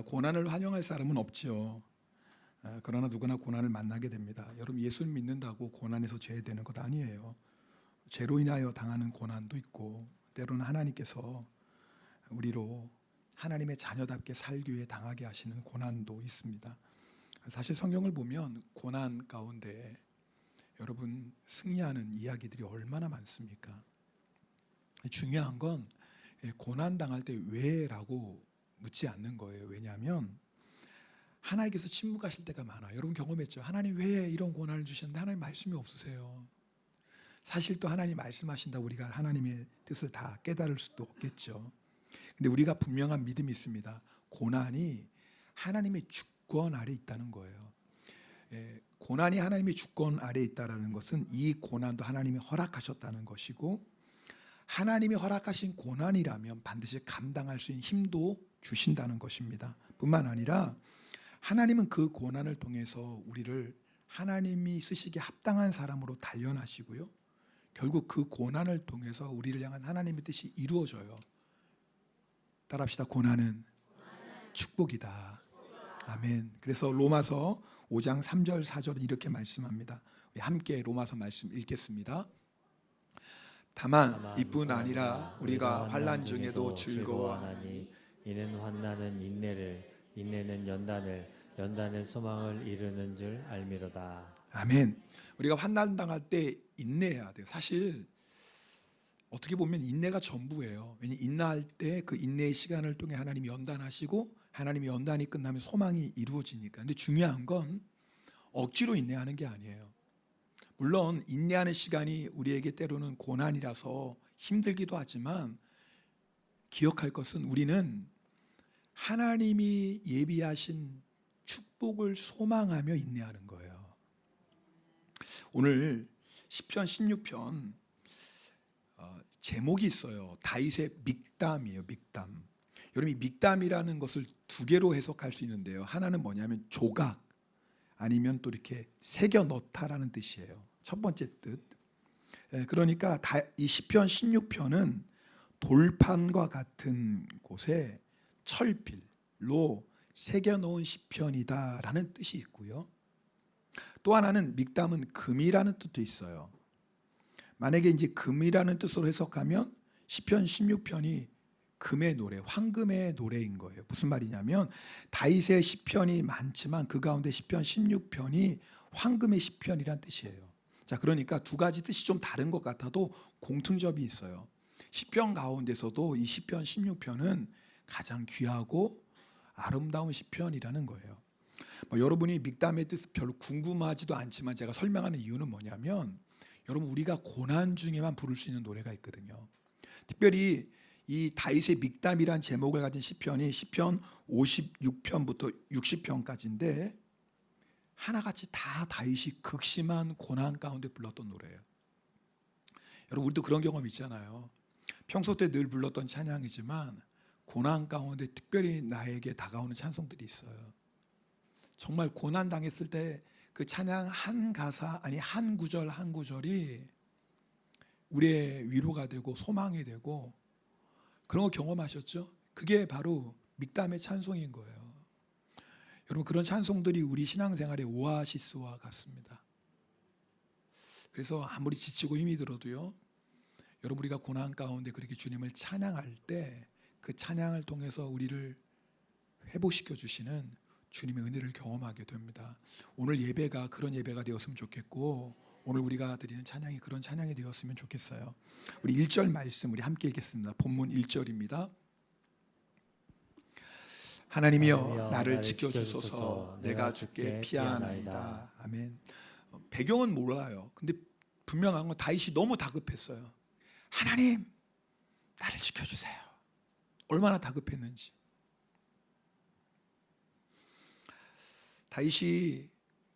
고난을 환영할 사람은 없지요. 그러나 누구나 고난을 만나게 됩니다. 여러분, 예수를 믿는다고 고난에서 제외되는 것 아니에요. 죄로 인하여 당하는 고난도 있고, 때로는 하나님께서 우리로 하나님의 자녀답게 살기 위해 당하게 하시는 고난도 있습니다. 사실 성경을 보면 고난 가운데 여러분 승리하는 이야기들이 얼마나 많습니까? 중요한 건 고난 당할 때 왜라고 묻지 않는 거예요. 왜냐하면 하나님께서 침묵하실 때가 많아요. 여러분 경험했죠? 하나님 왜 이런 고난을 주셨는데 하나님 말씀이 없으세요. 사실 또 하나님 말씀하신다고 우리가 하나님의 뜻을 다 깨달을 수도 없겠죠. 근데 우리가 분명한 믿음이 있습니다. 고난이 하나님의 주권 아래 있다는 거예요. 고난이 하나님의 주권 아래 있다는 것은 이 고난도 하나님이 허락하셨다는 것이고, 하나님이 허락하신 고난이라면 반드시 감당할 수 있는 힘도 주신다는 것입니다. 뿐만 아니라 하나님은 그 고난을 통해서 우리를 하나님이 쓰시기에 합당한 사람으로 단련하시고요, 결국 그 고난을 통해서 우리를 향한 하나님의 뜻이 이루어져요. 따라합시다. 고난은 축복이다. 아멘. 그래서 로마서 5장 3절 4절은 이렇게 말씀합니다. 우리 함께 로마서 말씀 읽겠습니다. 다만 이뿐 아니라 우리가 환난 중에도 즐거워하나니 이는 환난은 인내를, 인내는 연단을, 연단은 소망을 이루는 줄 알미로다. 아멘. 우리가 환난 당할 때 인내해야 돼요. 사실 어떻게 보면 인내가 전부예요. 왜냐하면 인내할 때 그 인내의 시간을 통해 하나님이 연단하시고, 하나님의 연단이 끝나면 소망이 이루어지니까. 근데 중요한 건 억지로 인내하는 게 아니에요. 물론 인내하는 시간이 우리에게 때로는 고난이라서 힘들기도 하지만, 기억할 것은 우리는 하나님이 예비하신 축복을 소망하며 인내하는 거예요. 오늘 시편 16편 제목이 있어요. 다윗의 믹담이에요. 믹담. 여러분, 이 믹담이라는 것을 두 개로 해석할 수 있는데요. 하나는 뭐냐면 조각, 아니면 또 이렇게 새겨 넣다라는 뜻이에요. 첫 번째 뜻. 그러니까 이 시편 16편은 돌판과 같은 곳에 철필로 새겨 놓은 시편이다라는 뜻이 있고요. 또 하나는 믹담은 금이라는 뜻도 있어요. 만약에 이제 금이라는 뜻으로 해석하면 시편 16편이 금의 노래, 황금의 노래인 거예요. 무슨 말이냐면 다윗의 시편이 많지만 그 가운데 시편 16편이 황금의 시편이란 뜻이에요. 자, 그러니까 두 가지 뜻이 좀 다른 것 같아도 공통점이 있어요. 시편 가운데서도 이 시편 16편은 가장 귀하고 아름다운 시편이라는 거예요. 여러분이 믹담의 뜻을 별로 궁금하지도 않지만 제가 설명하는 이유는 뭐냐면, 여러분 우리가 고난 중에만 부를 수 있는 노래가 있거든요. 특별히 이 다윗의 믹담이란 제목을 가진 시편이 시편 56편부터 60편까지인데 하나같이 다 다윗이 극심한 고난 가운데 불렀던 노래예요. 여러분 우리도 그런 경험 있잖아요. 평소 때 늘 불렀던 찬양이지만 고난 가운데 특별히 나에게 다가오는 찬송들이 있어요. 정말 고난 당했을 때 그 찬양 한 가사, 아니 한 구절 한 구절이 우리의 위로가 되고 소망이 되고, 그런 거 경험하셨죠? 그게 바로 믹담의 찬송인 거예요. 여러분 그런 찬송들이 우리 신앙생활의 오아시스와 같습니다. 그래서 아무리 지치고 힘이 들어도요, 여러분 우리가 고난 가운데 그렇게 주님을 찬양할 때 그 찬양을 통해서 우리를 회복시켜 주시는 주님의 은혜를 경험하게 됩니다. 오늘 예배가 그런 예배가 되었으면 좋겠고, 오늘 우리가 드리는 찬양이 그런 찬양이 되었으면 좋겠어요. 우리 1절 말씀 우리 함께 읽겠습니다. 본문 1절입니다. 하나님이여 나를 지켜주소서, 내가 주께 피하나이다. 아멘. 배경은 몰라요. 근데 분명한 건 다윗이 너무 다급했어요. 하나님 나를 지켜주세요. 얼마나 다급했는지. 다윗이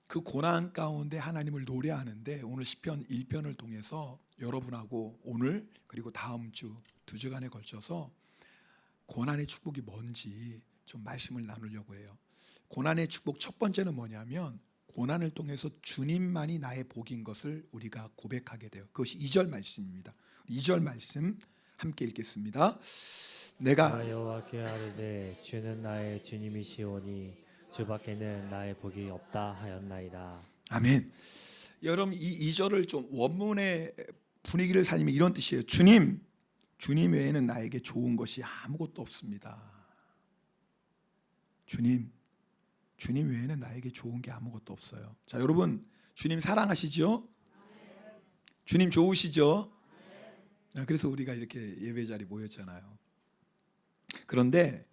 그 고난 가운데 하나님을 노래하는데, 오늘 시편 1편을 통해서 여러분하고 오늘 그리고 다음 주 2주간에 걸쳐서 고난의 축복이 뭔지 좀 말씀을 나누려고 해요. 고난의 축복 첫 번째는 뭐냐면, 고난을 통해서 주님만이 나의 복인 것을 우리가 고백하게 돼요. 그것이 2절 말씀입니다. 2절 말씀 함께 읽겠습니다. 내가 여호와께 아뢰되 주는 나의 주님이시오니 주밖에는 나의 복이 없다 하였나이다. 아멘. 여러분 이 2절을 좀 원문의 분위기를 살리면 이런 뜻이에요. 주님 외에는 나에게 좋은 것이 아무것도 없습니다. 주님 외에는 나에게 좋은 게 아무것도 없어요. 자, 여러분 주님 사랑하시죠? 주님 좋으시죠? 그래서 우리가 이렇게 예배 자리 모였잖아요. 그런데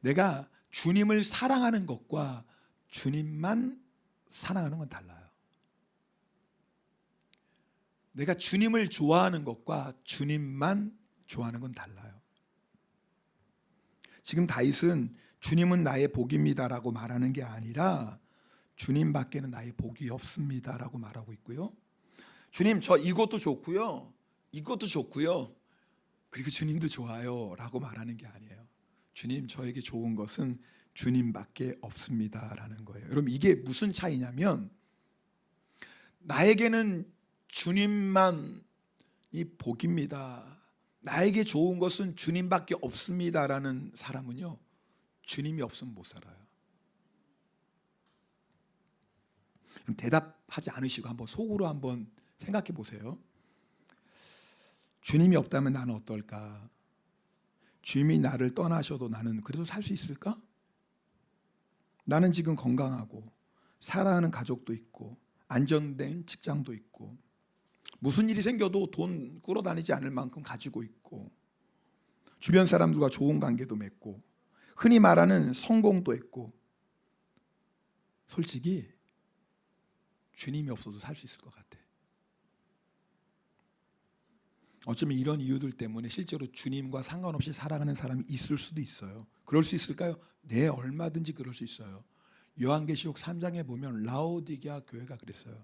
내가 주님을 사랑하는 것과 주님만 사랑하는 건 달라요. 내가 주님을 좋아하는 것과 주님만 좋아하는 건 달라요. 지금 다윗은 주님은 나의 복입니다라고 말하는 게 아니라 주님 밖에는 나의 복이 없습니다라고 말하고 있고요. 주님 저 이것도 좋고요. 이것도 좋고요. 그리고 주님도 좋아요 라고 말하는 게 아니에요. 주님 저에게 좋은 것은 주님밖에 없습니다라는 거예요. 여러분 이게 무슨 차이냐면 나에게는 주님만 이 복입니다. 나에게 좋은 것은 주님밖에 없습니다라는 사람은요. 주님이 없으면 못 살아요. 그럼 대답하지 않으시고 한번 속으로 한번 생각해 보세요. 주님이 없다면 나는 어떨까? 주님이 나를 떠나셔도 나는 그래도 살 수 있을까? 나는 지금 건강하고 사랑하는 가족도 있고 안정된 직장도 있고 무슨 일이 생겨도 돈 끌어다니지 않을 만큼 가지고 있고 주변 사람들과 좋은 관계도 맺고 흔히 말하는 성공도 했고 솔직히 주님이 없어도 살 수 있을 것 같아. 어쩌면 이런 이유들 때문에 실제로 주님과 상관없이 살아가는 사람이 있을 수도 있어요. 그럴 수 있을까요? 네, 얼마든지 그럴 수 있어요. 요한계시록 3장에 보면 라오디게아 교회가 그랬어요.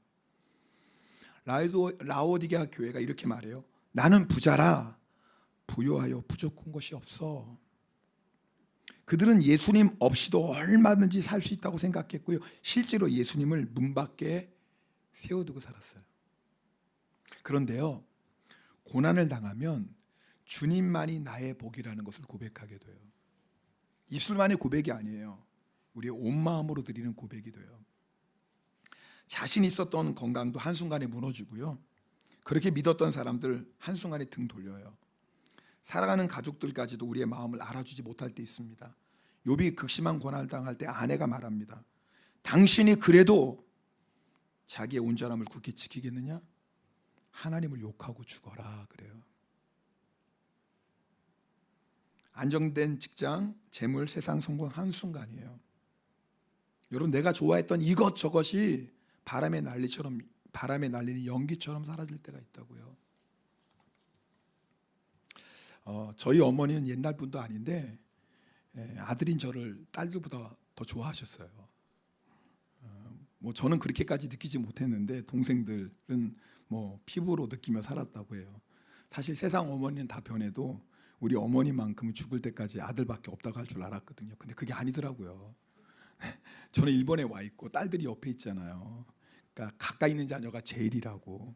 라오디게아 교회가 이렇게 말해요. 나는 부자라 부요하여 부족한 것이 없어. 그들은 예수님 없이도 얼마든지 살 수 있다고 생각했고요. 실제로 예수님을 문 밖에 세워두고 살았어요. 그런데요, 고난을 당하면 주님만이 나의 복이라는 것을 고백하게 돼요. 입술만의 고백이 아니에요. 우리의 온 마음으로 드리는 고백이 돼요. 자신 있었던 건강도 한순간에 무너지고요. 그렇게 믿었던 사람들 한순간에 등 돌려요. 사랑하는 가족들까지도 우리의 마음을 알아주지 못할 때 있습니다. 욥이 극심한 고난을 당할 때 아내가 말합니다. 당신이 그래도 자기의 온전함을 굳게 지키겠느냐? 하나님을 욕하고 죽어라 그래요. 안정된 직장, 재물, 세상 성공 한순간이에요. 여러분 내가 좋아했던 이것저것이 바람에 날리는 연기처럼 사라질 때가 있다고요. 저희 어머니는 옛날 분도 아닌데 아들인 저를 딸들보다 더 좋아하셨어요. 뭐 저는 그렇게까지 느끼지 못했는데 동생들은 뭐 피부로 느끼며 살았다고 해요. 사실 세상 어머니는 다 변해도 우리 어머니만큼은 죽을 때까지 아들밖에 없다고 할 줄 알았거든요. 근데 그게 아니더라고요. 저는 일본에 와 있고 딸들이 옆에 있잖아요. 그러니까 가까이 있는 자녀가 제일이라고.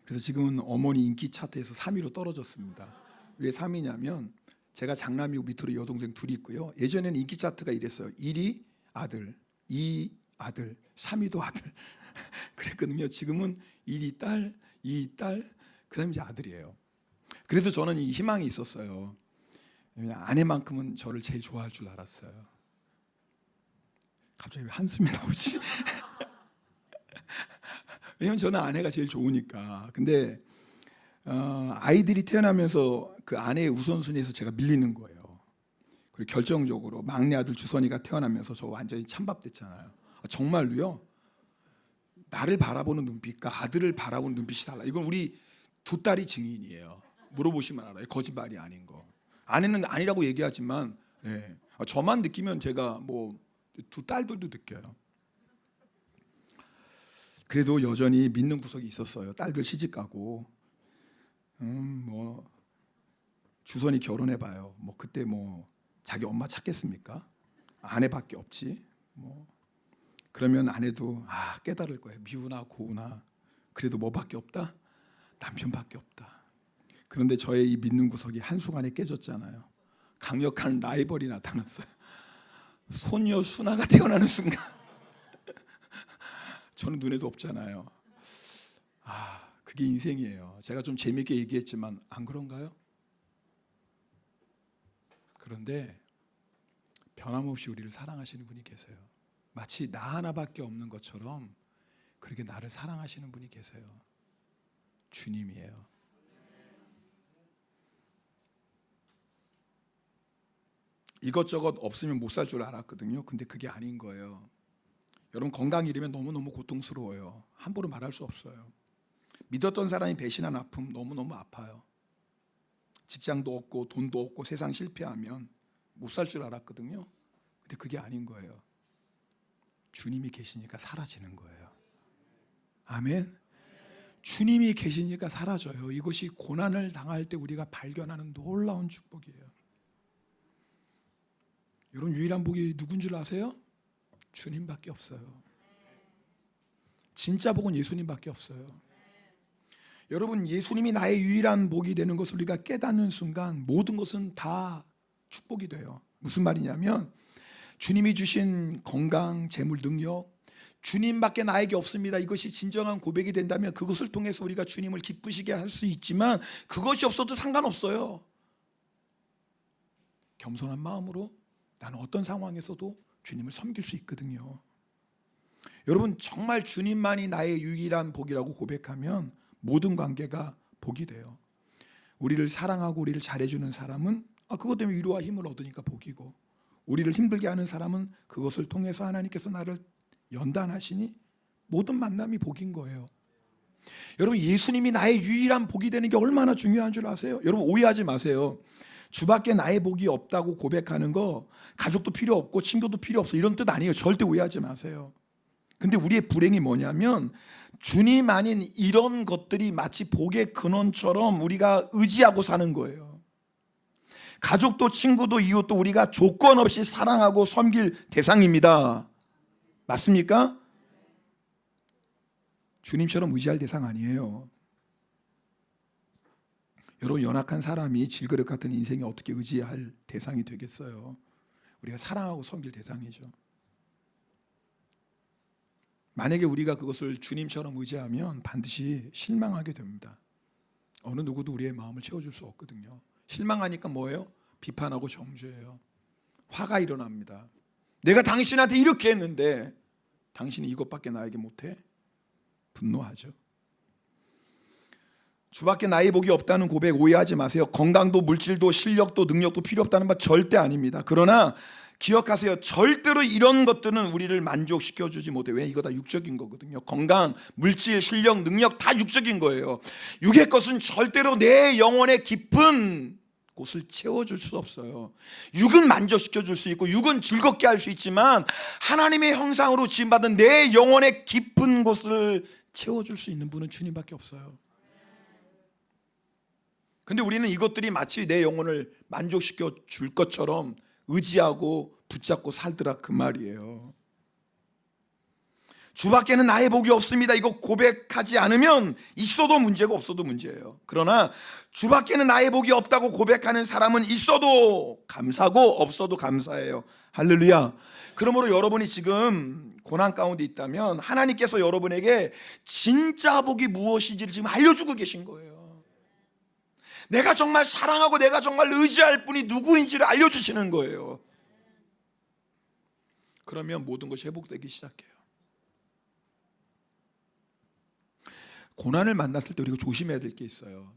그래서 지금은 어머니 인기 차트에서 3위로 떨어졌습니다. 왜 3위냐면 제가 장남이고 밑으로 여동생 둘이 있고요. 예전에는 인기 차트가 이랬어요. 1위 아들, 2위 아들, 3위도 아들 그랬거든요. 지금은 1위 딸, 2위 딸, 그다음에 이제 아들이에요. 그래도 저는 이 희망이 있었어요. 아내만큼은 저를 제일 좋아할 줄 알았어요. 갑자기 왜 한숨이 나오지? 왜냐면 저는 아내가 제일 좋으니까. 근데 아이들이 태어나면서 그 아내의 우선순위에서 제가 밀리는 거예요. 그리고 결정적으로 막내 아들 주선이가 태어나면서 저 완전히 찬밥됐잖아요. 정말로요. 나를 바라보는 눈빛과 아들을 바라보는 눈빛이 달라. 이건 우리 두 딸이 증인이에요. 물어보시면 알아요. 거짓말이 아닌 거. 아내는 아니라고 얘기하지만 저만 느끼면 제가 뭐 두 딸들도 느껴요. 그래도 여전히 믿는 구석이 있었어요. 딸들 시집가고 뭐 주선이 결혼해봐요. 뭐 그때 뭐 자기 엄마 찾겠습니까? 아내밖에 없지. 뭐 그러면 아내도 깨달을 거예요. 미우나 고우나 그래도 뭐밖에 없다? 남편밖에 없다. 그런데 저의 이 믿는 구석이 한순간에 깨졌잖아요. 강력한 라이벌이 나타났어요. 소녀 수나가 태어나는 순간 저는 눈에도 없잖아요. 그게 인생이에요. 제가 좀 재밌게 얘기했지만 안 그런가요? 그런데 변함없이 우리를 사랑하시는 분이 계세요. 마치 나 하나밖에 없는 것처럼 그렇게 나를 사랑하시는 분이 계세요. 주님이에요. 이것저것 없으면 못 살 줄 알았거든요. 근데 그게 아닌 거예요. 여러분, 건강 잃으면 너무너무 고통스러워요. 함부로 말할 수 없어요. 믿었던 사람이 배신한 아픔 너무너무 아파요. 직장도 없고 돈도 없고 세상 실패하면 못 살 줄 알았거든요. 근데 그게 아닌 거예요. 주님이 계시니까 사라지는 거예요. 아멘. 주님이 계시니까 사라져요. 이것이 고난을 당할 때 우리가 발견하는 놀라운 축복이에요. 여러분, 유일한 복이 누군 줄 아세요? 주님밖에 없어요. 진짜 복은 예수님밖에 없어요. 여러분, 예수님이 나의 유일한 복이 되는 것을 우리가 깨닫는 순간 모든 것은 다 축복이 돼요. 무슨 말이냐면 주님이 주신 건강, 재물, 능력, 주님밖에 나에게 없습니다. 이것이 진정한 고백이 된다면 그것을 통해서 우리가 주님을 기쁘시게 할 수 있지만 그것이 없어도 상관없어요. 겸손한 마음으로 나는 어떤 상황에서도 주님을 섬길 수 있거든요. 여러분, 정말 주님만이 나의 유일한 복이라고 고백하면 모든 관계가 복이 돼요. 우리를 사랑하고 우리를 잘해주는 사람은 그것 때문에 위로와 힘을 얻으니까 복이고, 우리를 힘들게 하는 사람은 그것을 통해서 하나님께서 나를 연단하시니 모든 만남이 복인 거예요. 여러분, 예수님이 나의 유일한 복이 되는 게 얼마나 중요한 줄 아세요? 여러분, 오해하지 마세요. 주밖에 나의 복이 없다고 고백하는 거 가족도 필요 없고 친구도 필요 없어 이런 뜻 아니에요. 절대 오해하지 마세요. 근데 우리의 불행이 뭐냐면 주님 아닌 이런 것들이 마치 복의 근원처럼 우리가 의지하고 사는 거예요. 가족도 친구도 이웃도 우리가 조건 없이 사랑하고 섬길 대상입니다. 맞습니까? 주님처럼 의지할 대상 아니에요. 여러분, 연약한 사람이 질그릇 같은 인생에 어떻게 의지할 대상이 되겠어요? 우리가 사랑하고 섬길 대상이죠. 만약에 우리가 그것을 주님처럼 의지하면 반드시 실망하게 됩니다. 어느 누구도 우리의 마음을 채워줄 수 없거든요. 실망하니까 뭐예요? 비판하고 정죄해요. 화가 일어납니다. 내가 당신한테 이렇게 했는데 당신이 이것밖에 나에게 못해? 분노하죠. 주밖에 나의 복이 없다는 고백 오해하지 마세요. 건강도 물질도 실력도 능력도 필요 없다는 말 절대 아닙니다. 그러나 기억하세요. 절대로 이런 것들은 우리를 만족시켜주지 못해요. 왜? 이거 다 육적인 거거든요. 건강, 물질, 실력, 능력 다 육적인 거예요. 육의 것은 절대로 내 영혼의 깊은 곳을 채워줄 수 없어요. 육은 만족시켜줄 수 있고 육은 즐겁게 할 수 있지만 하나님의 형상으로 지음받은 내 영혼의 깊은 곳을 채워줄 수 있는 분은 주님밖에 없어요. 근데 우리는 이것들이 마치 내 영혼을 만족시켜 줄 것처럼 의지하고 붙잡고 살더라 그 말이에요. 주밖에는 나의 복이 없습니다. 이거 고백하지 않으면 있어도 문제고 없어도 문제예요. 그러나 주밖에는 나의 복이 없다고 고백하는 사람은 있어도 감사고 없어도 감사해요. 할렐루야. 그러므로 여러분이 지금 고난 가운데 있다면 하나님께서 여러분에게 진짜 복이 무엇인지를 지금 알려주고 계신 거예요. 내가 정말 사랑하고 내가 정말 의지할 분이 누구인지를 알려주시는 거예요. 그러면 모든 것이 회복되기 시작해요. 고난을 만났을 때 우리가 조심해야 될 게 있어요.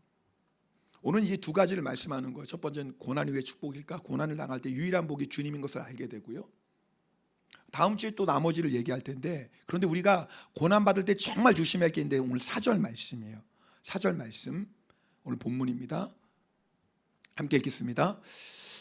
오늘 이제 두 가지를 말씀하는 거예요. 첫 번째는 고난이 왜 축복일까? 고난을 당할 때 유일한 복이 주님인 것을 알게 되고요. 다음 주에 또 나머지를 얘기할 텐데, 그런데 우리가 고난 받을 때 정말 조심해야 할 게 있는데 오늘 4절 말씀이에요. 4절 말씀 오늘 본문입니다. 함께 읽겠습니다.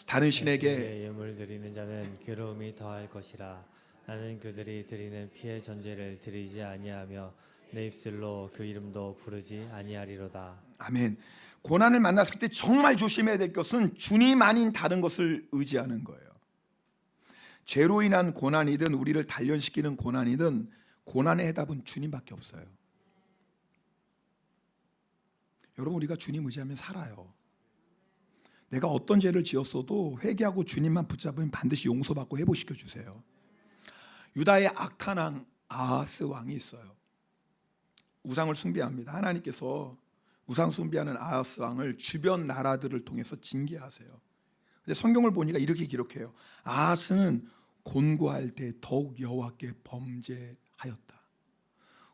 다른 신에게 예물 드리는 자는 괴로움이 더할 것이라. 나는 그들이 드리는 피의 전제를 드리지 아니하며 내 입술로 그 이름도 부르지 아니하리로다. 아멘. 고난을 만났을 때 정말 조심해야 될 것은 주님 아닌 다른 것을 의지하는 거예요. 죄로 인한 고난이든 우리를 단련시키는 고난이든 고난의 해답은 주님밖에 없어요. 여러분, 우리가 주님 의지하면 살아요. 내가 어떤 죄를 지었어도 회개하고 주님만 붙잡으면 반드시 용서받고 회복시켜 주세요. 유다의 악한 왕 아하스 왕이 있어요. 우상을 숭배합니다. 하나님께서 우상 숭배하는 아하스 왕을 주변 나라들을 통해서 징계하세요. 근데 성경을 보니까 이렇게 기록해요. 아하스는 곤고할 때 더욱 여호와께 범죄하였다.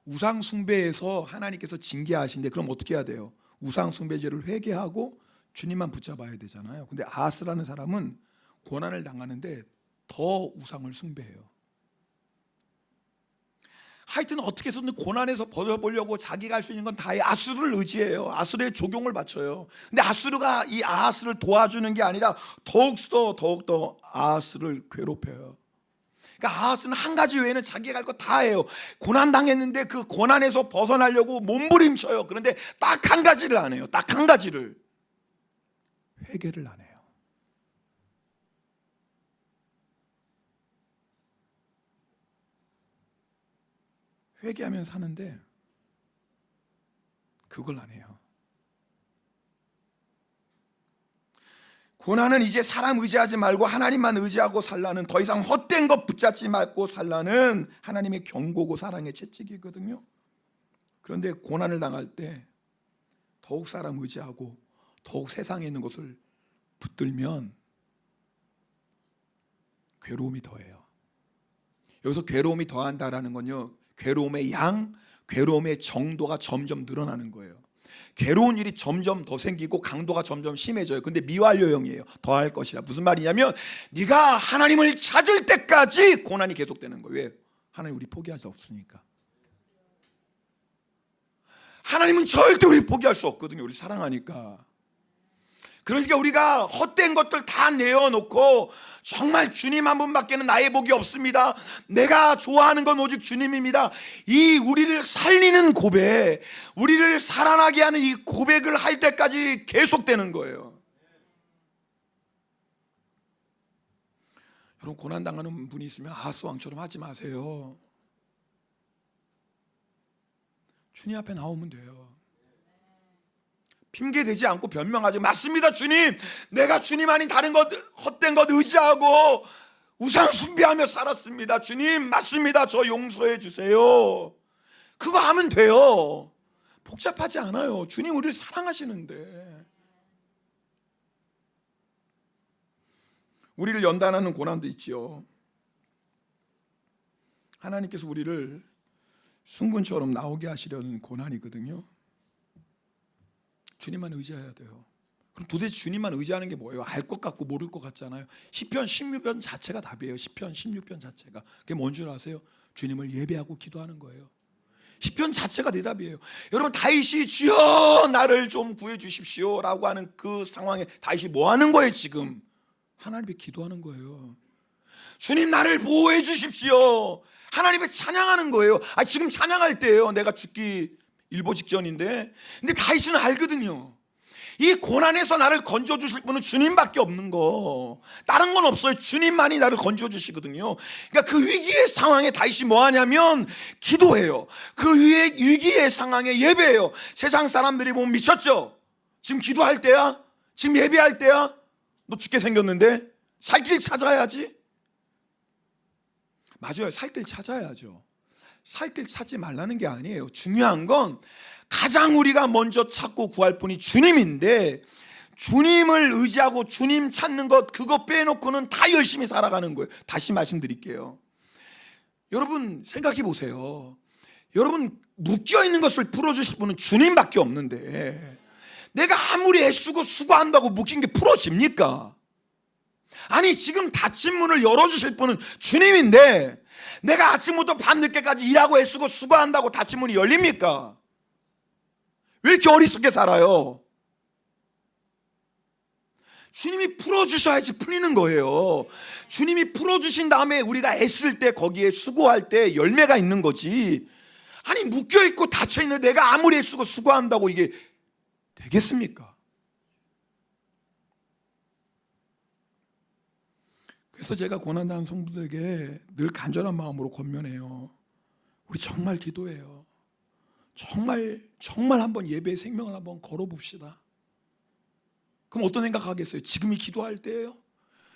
우상 숭배에서 하나님께서 징계하신데 그럼 어떻게 해야 돼요? 우상 숭배죄를 회개하고 주님만 붙잡아야 되잖아요. 근데 아하스라는 사람은 고난을 당하는데 더 우상을 숭배해요. 하여튼 어떻게 해서든 고난에서 벗어보려고 자기가 할 수 있는 건 다 아수르를 의지해요. 아수르의 조경을 바쳐요. 근데 아수르가 이 아하스를 도와주는 게 아니라 더욱더 아하스를 괴롭혀요. 그러니까 아하스는 한 가지 외에는 자기가 할 거 다 해요. 고난 당했는데 그 고난에서 벗어나려고 몸부림쳐요. 그런데 딱 한 가지를 안 해요. 딱 한 가지를. 회개를 안 해요. 회개하면 사는데 그걸 안 해요. 고난은 이제 사람 의지하지 말고 하나님만 의지하고 살라는, 더 이상 헛된 것 붙잡지 말고 살라는 하나님의 경고고 사랑의 채찍이거든요. 그런데 고난을 당할 때 더욱 사람 의지하고 더욱 세상에 있는 것을 붙들면 괴로움이 더해요. 여기서 괴로움이 더한다라는 건요, 괴로움의 양, 괴로움의 정도가 점점 늘어나는 거예요. 괴로운 일이 점점 더 생기고 강도가 점점 심해져요. 근데 미완료형이에요. 더할 것이라. 무슨 말이냐면 네가 하나님을 찾을 때까지 고난이 계속되는 거예요. 왜? 하나님 우리 포기할 수 없으니까. 하나님은 절대 우리 포기할 수 없거든요. 우리 사랑하니까. 그러니까 우리가 헛된 것들 다 내어놓고 정말 주님 한 분밖에는 나의 복이 없습니다. 내가 좋아하는 건 오직 주님입니다. 이 우리를 살리는 고백, 우리를 살아나게 하는 이 고백을 할 때까지 계속되는 거예요. 여러분, 고난당하는 분이 있으면 아하스 왕처럼 하지 마세요. 주님 앞에 나오면 돼요. 핑계대지 않고 변명하지. 맞습니다 주님, 내가 주님 아닌 다른 것, 헛된 것 의지하고 우상 숭배하며 살았습니다. 주님 맞습니다, 저 용서해 주세요. 그거 하면 돼요. 복잡하지 않아요. 주님 우리를 사랑하시는데. 우리를 연단하는 고난도 있지요. 하나님께서 우리를 순금처럼 나오게 하시려는 고난이거든요. 주님만 의지해야 돼요. 그럼 도대체 주님만 의지하는 게 뭐예요? 알 것 같고 모를 것 같잖아요. 시편 16편 자체가 답이에요. 시편 16편 자체가. 그게 뭔 줄 아세요? 주님을 예배하고 기도하는 거예요. 시편 자체가 대답이에요. 여러분, 다윗이 주여 나를 좀 구해 주십시오 라고 하는 그 상황에 다윗이 뭐 하는 거예요? 지금 하나님께 기도하는 거예요. 주님 나를 보호해 주십시오. 하나님께 찬양하는 거예요. 지금 찬양할 때예요. 내가 죽기 일보 직전인데. 근데 다윗은 알거든요. 이 고난에서 나를 건져주실 분은 주님밖에 없는 거, 다른 건 없어요. 주님만이 나를 건져주시거든요. 그러니까 그 위기의 상황에 다윗이 뭐 하냐면 기도해요. 그 위기의 상황에 예배해요. 세상 사람들이 보면 미쳤죠? 지금 기도할 때야? 지금 예배할 때야? 너 죽게 생겼는데 살 길 찾아야지. 맞아요, 살 길 찾아야죠. 살 길 찾지 말라는 게 아니에요. 중요한 건 가장 우리가 먼저 찾고 구할 분이 주님인데, 주님을 의지하고 주님 찾는 것, 그거 빼놓고는 다 열심히 살아가는 거예요. 다시 말씀드릴게요. 여러분 생각해 보세요. 여러분 묶여있는 것을 풀어주실 분은 주님밖에 없는데 내가 아무리 애쓰고 수고한다고 묶인 게 풀어집니까? 아니, 지금 닫힌 문을 열어주실 분은 주님인데 내가 아침부터 밤늦게까지 일하고 애쓰고 수고한다고 닫힌 문이 열립니까? 왜 이렇게 어리석게 살아요? 주님이 풀어주셔야지 풀리는 거예요. 주님이 풀어주신 다음에 우리가 애쓸 때, 거기에 수고할 때 열매가 있는 거지. 아니, 묶여있고 닫혀있는 내가 아무리 애쓰고 수고한다고 이게 되겠습니까? 그래서 제가 고난당한 성도들에게 늘 간절한 마음으로 권면해요. 우리 정말 기도해요. 정말 한번 예배의 생명을 한번 걸어봅시다. 그럼 어떤 생각하겠어요? 지금이 기도할 때예요?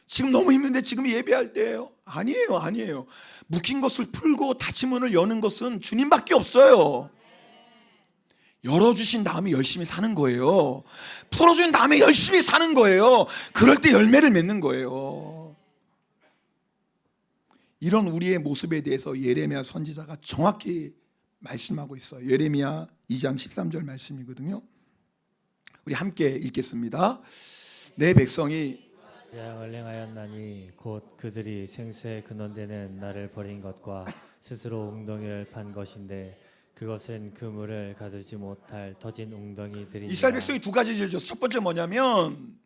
지금 너무 힘든데 지금이 예배할 때예요? 아니에요, 아니에요. 묶인 것을 풀고 닫힌 문을 여는 것은 주님밖에 없어요. 열어주신 다음에 열심히 사는 거예요. 풀어준 다음에 열심히 사는 거예요. 그럴 때 열매를 맺는 거예요. 이런 우리의 모습에 대해서 예레미야 선지자가 정확히 말씀하고 있어요. 예레미야 2장 13절 말씀이거든요. 우리 함께 읽겠습니다. 내 백성이 재앙을 행하였나니 곧 그들이 생수에 근원되는 나를 버린 것과 스스로 웅덩이를 판 것인데 그것은 그물을 가두지 못할 터진 웅덩이들이니라. 이스라엘 백성이 두 가지 죄를 졌어요. 첫 번째 뭐냐면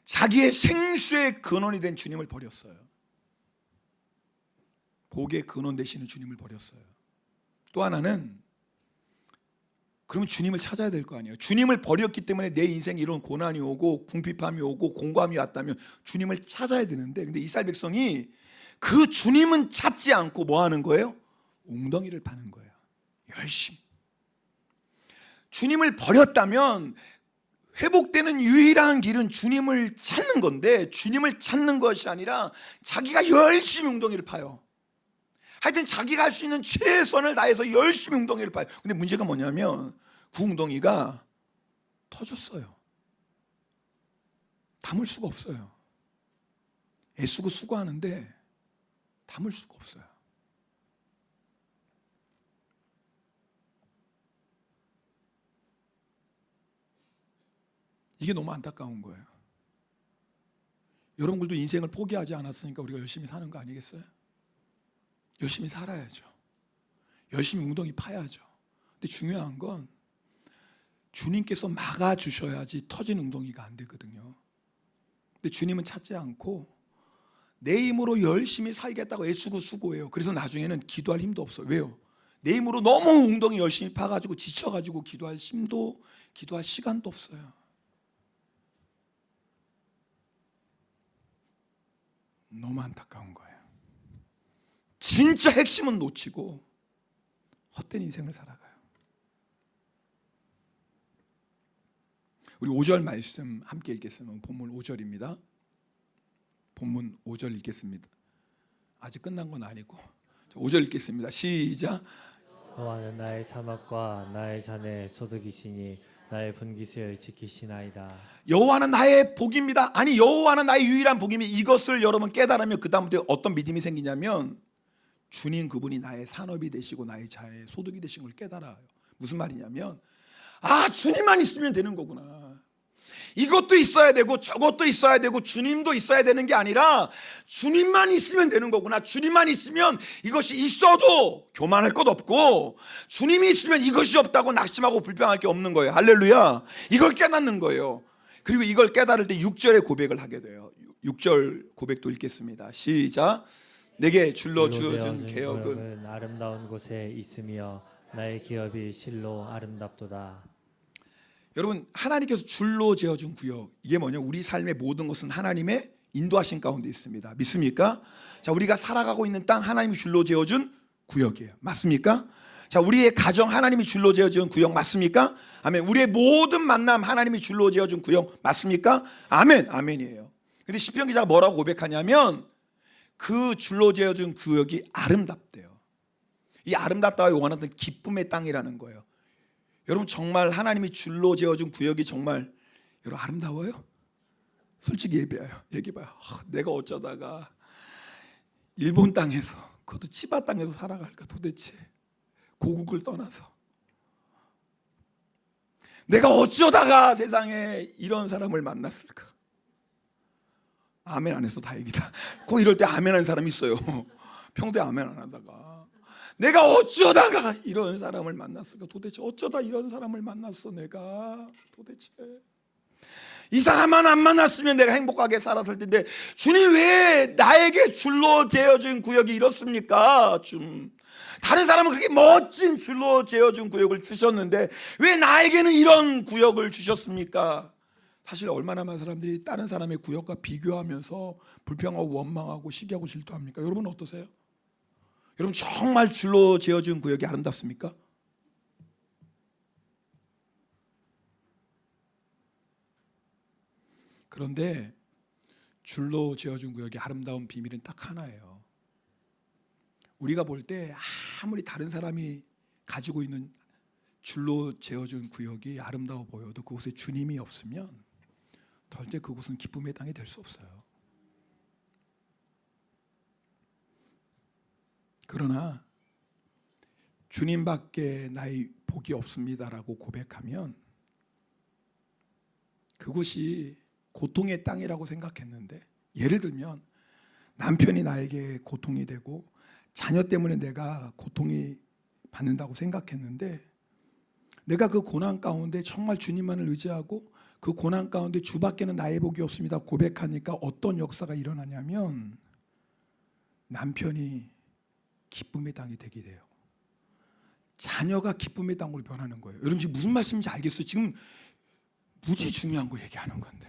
자기의 생수의 근원이 된 주님을 버렸어요. 복의 근원 되시는 주님을 버렸어요. 또 하나는 그러면 주님을 찾아야 될 거 아니에요. 주님을 버렸기 때문에 내 인생에 이런 고난이 오고 궁핍함이 오고 공고함이 왔다면 주님을 찾아야 되는데, 근데 이스라엘 백성이 그 주님은 찾지 않고 뭐 하는 거예요? 웅덩이를 파는 거예요. 열심히. 주님을 버렸다면 회복되는 유일한 길은 주님을 찾는 건데, 주님을 찾는 것이 아니라 자기가 열심히 웅덩이를 파요. 하여튼 자기가 할 수 있는 최선을 다해서 열심히 웅덩이를 파요. 근데 문제가 뭐냐면 그 웅덩이가 터졌어요. 담을 수가 없어요. 애쓰고 수고하는데 담을 수가 없어요. 이게 너무 안타까운 거예요. 여러분들도 인생을 포기하지 않았으니까 우리가 열심히 사는 거 아니겠어요? 열심히 살아야죠. 열심히 웅덩이 파야죠. 근데 중요한 건 주님께서 막아주셔야지 터진 웅덩이가 안 되거든요. 근데 주님은 찾지 않고 내 힘으로 열심히 살겠다고 애쓰고 수고해요. 그래서 나중에는 기도할 힘도 없어요. 왜요? 내 힘으로 너무 웅덩이 열심히 파가지고 지쳐가지고 기도할 힘도, 기도할 시간도 없어요. 너무 안타까운 거예요. 진짜 핵심은 놓치고 헛된 인생을 살아가요. 우리 5절 말씀 함께 읽겠습니다. 본문 5절입니다. 본문 5절 읽겠습니다. 아직 끝난 건 아니고 5절 읽겠습니다. 시작. 여호와는 나의 산업과 나의 잔의 소득이시니 나의 분깃을 지키시나이다. 여호와는 나의 복입니다. 아니, 여호와는 나의 유일한 복임이, 이것을 여러분 깨달으면 그 다음부터 어떤 믿음이 생기냐면 주님 그분이 나의 산업이 되시고 나의 자의 소득이 되신 걸 깨달아요. 무슨 말이냐면, 아, 주님만 있으면 되는 거구나. 이것도 있어야 되고 저것도 있어야 되고 주님도 있어야 되는 게 아니라 주님만 있으면 되는 거구나. 주님만 있으면 이것이 있어도 교만할 것 없고, 주님이 있으면 이것이 없다고 낙심하고 불평할 게 없는 거예요. 할렐루야. 이걸 깨닫는 거예요. 그리고 이걸 깨달을 때 6절의 고백을 하게 돼요. 6절 고백도 읽겠습니다. 시작. 내게 줄로 주어진 개혁은 아름다운 곳에 있으며 나의 기업이 실로 아름답도다. 여러분, 하나님께서 줄로 지어준 구역, 이게 뭐냐? 우리 삶의 모든 것은 하나님의 인도하신 가운데 있습니다. 믿습니까? 자, 우리가 살아가고 있는 땅 하나님이 줄로 지어준 구역이에요. 맞습니까? 자, 우리의 가정 하나님이 줄로 지어준 구역 맞습니까? 아멘. 우리의 모든 만남 하나님이 줄로 지어준 구역 맞습니까? 아멘. 아멘이에요. 근데 시편 기자가 뭐라고 고백하냐면 그 줄로 지어준 구역이 아름답대요. 이 아름답다가 원하는 기쁨의 땅이라는 거예요. 여러분, 정말 하나님이 줄로 지어준 구역이 정말 여러분 아름다워요? 솔직히 얘기해봐요. 내가 어쩌다가 일본 땅에서, 그것도 치바 땅에서 살아갈까 도대체. 고국을 떠나서 내가 어쩌다가 세상에 이런 사람을 만났을까. 아멘 안 해서 다행이다. 꼭 이럴 때 아멘 하는 사람이 있어요. 평소에 아멘 안 하다가 내가 어쩌다가 이런 사람을 만났을까. 도대체 어쩌다 이런 사람을 만났어. 내가 도대체 이 사람만 안 만났으면 내가 행복하게 살았을 텐데 주님 왜 나에게 줄로 재어준 구역이 이렇습니까? 좀 다른 사람은 그렇게 멋진 줄로 재어준 구역을 주셨는데 왜 나에게는 이런 구역을 주셨습니까? 사실 얼마나 많은 사람들이 다른 사람의 구역과 비교하면서 불평하고 원망하고 시기하고 질투합니까? 여러분 어떠세요? 여러분 정말 줄로 재어준 구역이 아름답습니까? 그런데 줄로 지어준 구역의 아름다운 비밀은 딱 하나예요. 우리가 볼 때 아무리 다른 사람이 가지고 있는 줄로 지어준 구역이 아름다워 보여도 그곳에 주님이 없으면 절대 그곳은 기쁨의 땅이 될 수 없어요. 그러나 주님밖에 나의 복이 없습니다라고 고백하면 그곳이 고통의 땅이라고 생각했는데, 예를 들면 남편이 나에게 고통이 되고 자녀 때문에 내가 고통이 받는다고 생각했는데, 내가 그 고난 가운데 정말 주님만을 의지하고 그 고난 가운데 주밖에는 나의 복이 없습니다 고백하니까 어떤 역사가 일어나냐면 남편이 기쁨의 땅이 되게 돼요. 자녀가 기쁨의 땅으로 변하는 거예요. 여러분 지금 무슨 말씀인지 알겠어요? 지금 무지 중요한 거 얘기하는 건데,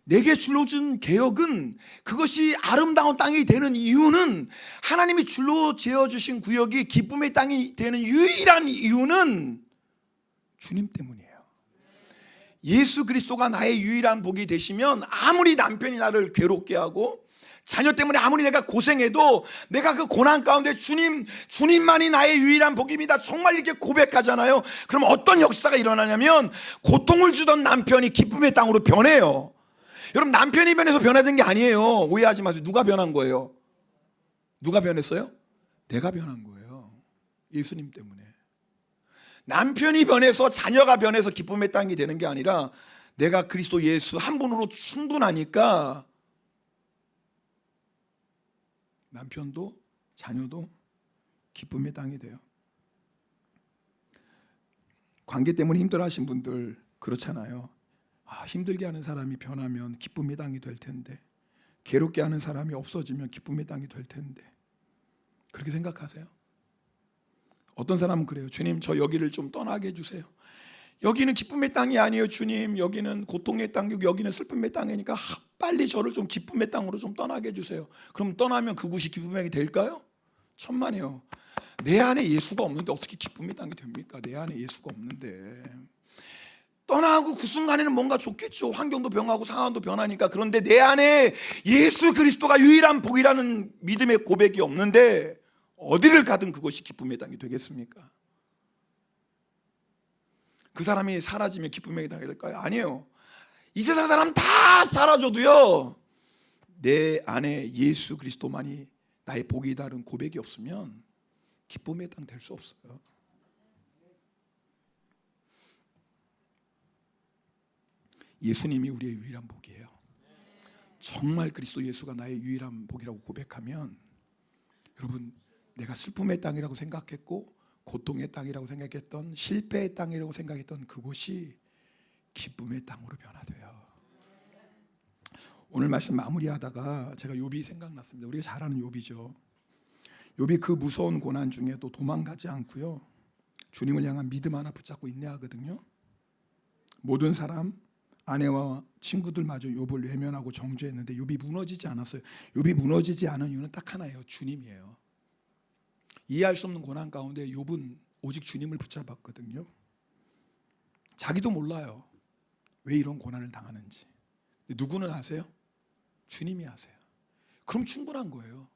내게 줄로 준 개혁은, 그것이 아름다운 땅이 되는 이유는, 하나님이 줄로 지어주신 구역이 기쁨의 땅이 되는 유일한 이유는 주님 때문이에요. 예수 그리스도가 나의 유일한 복이 되시면 아무리 남편이 나를 괴롭게 하고 자녀 때문에 아무리 내가 고생해도 내가 그 고난 가운데 주님만이 나의 유일한 복입니다 정말 이렇게 고백하잖아요. 그럼 어떤 역사가 일어나냐면 고통을 주던 남편이 기쁨의 땅으로 변해요. 여러분 남편이 변해서 변화된 게 아니에요. 오해하지 마세요. 누가 변한 거예요? 누가 변했어요? 내가 변한 거예요. 예수님 때문에. 남편이 변해서 자녀가 변해서 기쁨의 땅이 되는 게 아니라 내가 그리스도 예수 한 분으로 충분하니까 남편도 자녀도 기쁨의 땅이 돼요. 관계 때문에 힘들어하신 분들 그렇잖아요. 힘들게 하는 사람이 변하면 기쁨의 땅이 될 텐데, 괴롭게 하는 사람이 없어지면 기쁨의 땅이 될 텐데, 그렇게 생각하세요? 어떤 사람은 그래요. 주님 저 여기를 좀 떠나게 해주세요. 여기는 기쁨의 땅이 아니에요 주님. 여기는 고통의 땅이고 여기는 슬픔의 땅이니까 빨리 저를 좀 기쁨의 땅으로 좀 떠나게 해주세요. 그럼 떠나면 그곳이 기쁨의 땅이 될까요? 천만에요. 내 안에 예수가 없는데 어떻게 기쁨의 땅이 됩니까? 내 안에 예수가 없는데. 떠나고 그 순간에는 뭔가 좋겠죠. 환경도 변하고 상황도 변하니까. 그런데 내 안에 예수 그리스도가 유일한 복이라는 믿음의 고백이 없는데 어디를 가든 그것이 기쁨의 땅이 되겠습니까? 그 사람이 사라지면 기쁨의 땅이 될까요? 아니에요. 이 세상 사람 다 사라져도요, 내 안에 예수 그리스도만이 나의 복이다는 고백이 없으면 기쁨의 땅 될 수 없어요. 예수님이 우리의 유일한 복이에요. 정말 그리스도 예수가 나의 유일한 복이라고 고백하면, 여러분 내가 슬픔의 땅이라고 생각했고 고통의 땅이라고 생각했던 실패의 땅이라고 생각했던 그곳이 기쁨의 땅으로 변화돼요. 오늘 말씀 마무리하다가 제가 욥이 생각났습니다. 우리가 잘 아는 욥이죠. 욥이 그 무서운 고난 중에도 도망가지 않고요, 주님을 향한 믿음 하나 붙잡고 인내하거든요. 모든 사람, 아내와 친구들마저 욥을 외면하고 정죄했는데 욥이 무너지지 않았어요. 욥이 무너지지 않은 이유는 딱 하나예요. 주님이에요. 이해할 수 없는 고난 가운데 욥은 오직 주님을 붙잡았거든요. 자기도 몰라요, 왜 이런 고난을 당하는지. 누구는 아세요? 주님이 아세요. 그럼 충분한 거예요.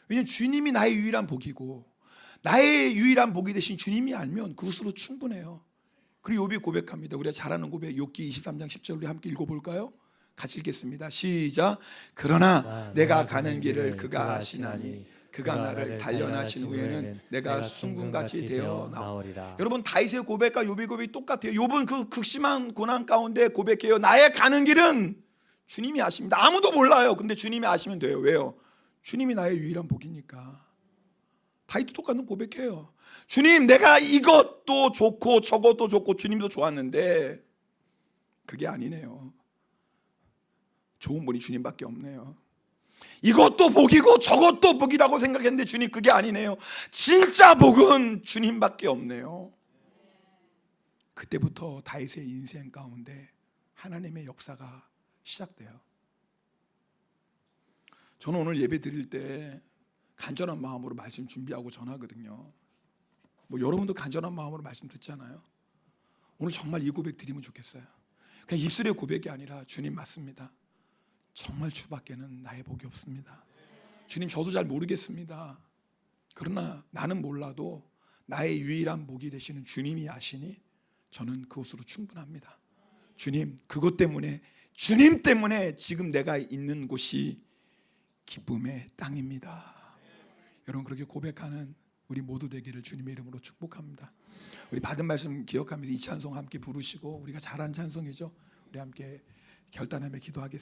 왜냐하면 주님이 나의 유일한 복이고 나의 유일한 복이 되신 주님이 알면 그것으로 충분해요. 그리고 욥이 고백합니다. 우리가 잘 아는 고백, 욥기 23장 10절 우리 함께 읽어볼까요? 같이 읽겠습니다. 시작. 그러나 내가 가는 길을 그가 아시나니 그가 나를 단련하신 후에는 내가 순금같이 되어 나오리라. 여러분 다윗의 고백과 욥의 고백이 똑같아요. 욥은 그 극심한 고난 가운데 고백해요. 나의 가는 길은 주님이 아십니다. 아무도 몰라요. 근데 주님이 아시면 돼요. 왜요? 주님이 나의 유일한 복이니까. 다윗도 똑같은 고백해요. 주님 내가 이것도 좋고 저것도 좋고 주님도 좋았는데 그게 아니네요. 좋은 분이 주님밖에 없네요. 이것도 복이고 저것도 복이라고 생각했는데 주님 그게 아니네요. 진짜 복은 주님밖에 없네요. 그때부터 다윗의 인생 가운데 하나님의 역사가 시작돼요. 저는 오늘 예배 드릴 때 간절한 마음으로 말씀 준비하고 전하거든요. 여러분도 간절한 마음으로 말씀 듣잖아요. 오늘 정말 이 고백 드리면 좋겠어요. 그냥 입술의 고백이 아니라 주님 맞습니다. 정말 주밖에는 나의 복이 없습니다. 주님 저도 잘 모르겠습니다. 그러나 나는 몰라도 나의 유일한 복이 되시는 주님이 아시니 저는 그것으로 충분합니다. 주님 그것 때문에 주님 때문에 지금 내가 있는 곳이 기쁨의 땅입니다. 여러분 그렇게 고백하는 우리 모두 되기를 주님의 이름으로 축복합니다. 우리 받은 말씀 기억하면서 이 찬송 함께 부르시고 우리가 잘한 찬송이죠. 우리 함께 결단하며 기도하겠습니다.